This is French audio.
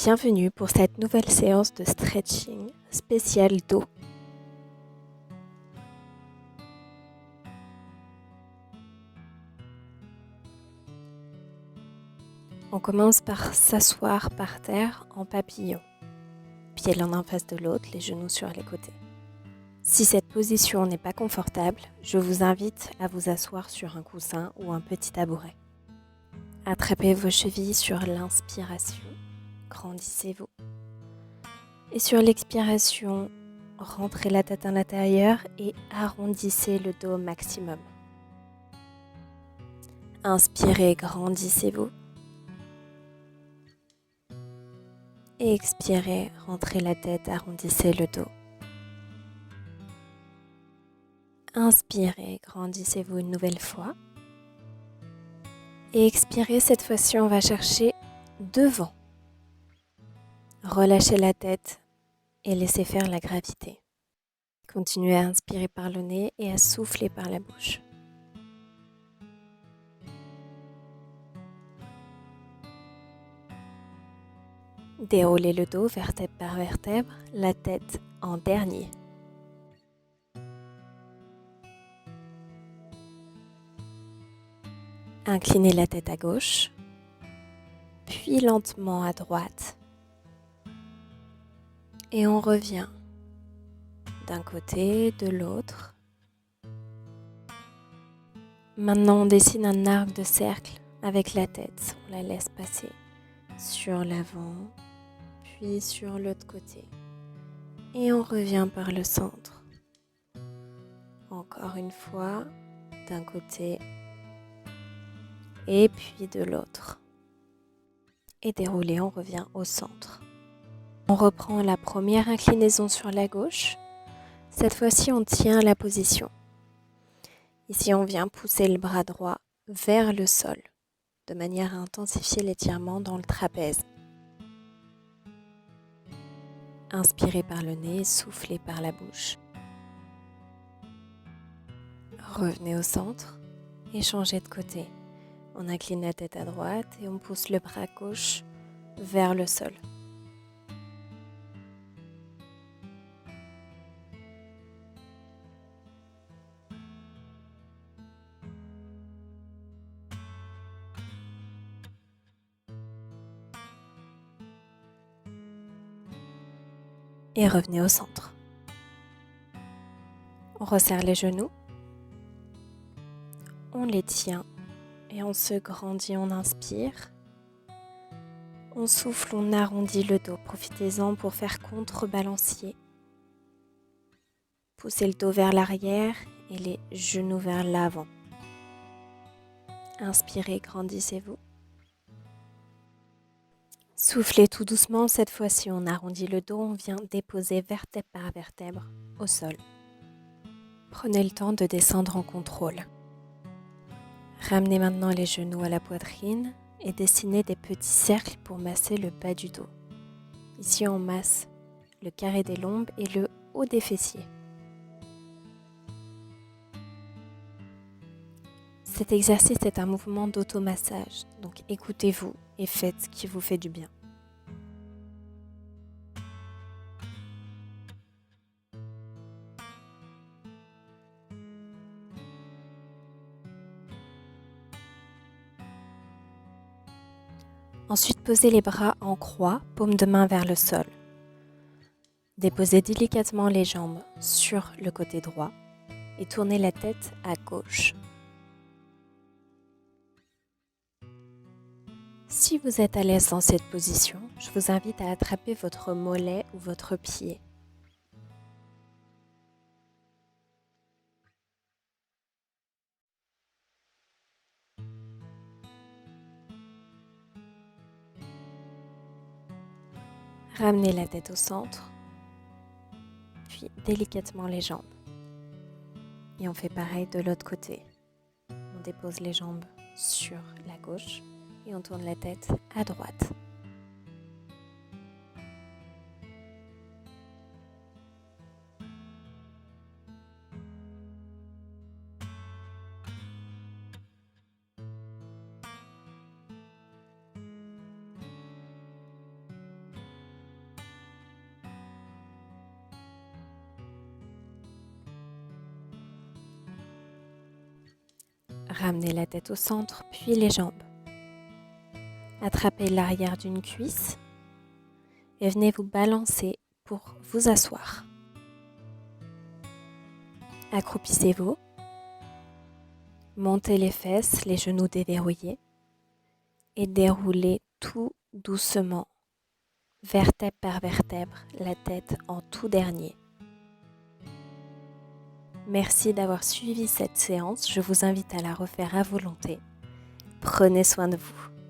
Bienvenue pour cette nouvelle séance de stretching spéciale dos. On commence par s'asseoir par terre en papillon, pieds l'un en face de l'autre, les genoux sur les côtés. Si cette position n'est pas confortable, je vous invite à vous asseoir sur un coussin ou un petit tabouret. Attrapez vos chevilles sur l'inspiration, grandissez-vous. Et sur l'expiration, rentrez la tête à l'intérieur et arrondissez le dos au maximum. Inspirez, grandissez-vous. Et expirez, rentrez la tête, arrondissez le dos. Inspirez, grandissez-vous une nouvelle fois. Et expirez, cette fois-ci on va chercher devant. Relâchez la tête et laissez faire la gravité. Continuez à inspirer par le nez et à souffler par la bouche. Déroulez le dos vertèbre par vertèbre, la tête en dernier. Inclinez la tête à gauche, puis lentement à droite. Et on revient d'un côté, de l'autre. Maintenant, on dessine un arc de cercle avec la tête. On la laisse passer sur l'avant, puis sur l'autre côté. Et on revient par le centre. Encore une fois, d'un côté et puis de l'autre. Et déroulé, on revient au centre. On reprend la première inclinaison sur la gauche. Cette fois-ci, on tient la position. Ici, on vient pousser le bras droit vers le sol, de manière à intensifier l'étirement dans le trapèze. Inspirez par le nez, soufflez par la bouche. Revenez au centre et changez de côté. On incline la tête à droite et on pousse le bras gauche vers le sol. Et revenez au centre. On resserre les genoux. On les tient et on se grandit, on inspire. On souffle, on arrondit le dos. Profitez-en pour faire contrebalancier. Poussez le dos vers l'arrière et les genoux vers l'avant. Inspirez, grandissez-vous. Soufflez tout doucement. Cette fois-ci, on arrondit le dos. On vient déposer vertèbre par vertèbre au sol. Prenez le temps de descendre en contrôle. Ramenez maintenant les genoux à la poitrine et dessinez des petits cercles pour masser le bas du dos. Ici, on masse le carré des lombes et le haut des fessiers. Cet exercice est un mouvement d'automassage, donc écoutez-vous et faites ce qui vous fait du bien. Ensuite, posez les bras en croix, paume de main vers le sol. Déposez délicatement les jambes sur le côté droit et tournez la tête à gauche. Si vous êtes à l'aise dans cette position, je vous invite à attraper votre mollet ou votre pied. Ramenez la tête au centre, puis délicatement les jambes. Et on fait pareil de l'autre côté. On dépose les jambes sur la gauche et on tourne la tête à droite. Ramenez la tête au centre, puis les jambes. Attrapez l'arrière d'une cuisse et venez vous balancer pour vous asseoir. Accroupissez-vous. Montez les fesses, les genoux déverrouillés et déroulez tout doucement, vertèbre par vertèbre, la tête en tout dernier. Merci d'avoir suivi cette séance, je vous invite à la refaire à volonté. Prenez soin de vous.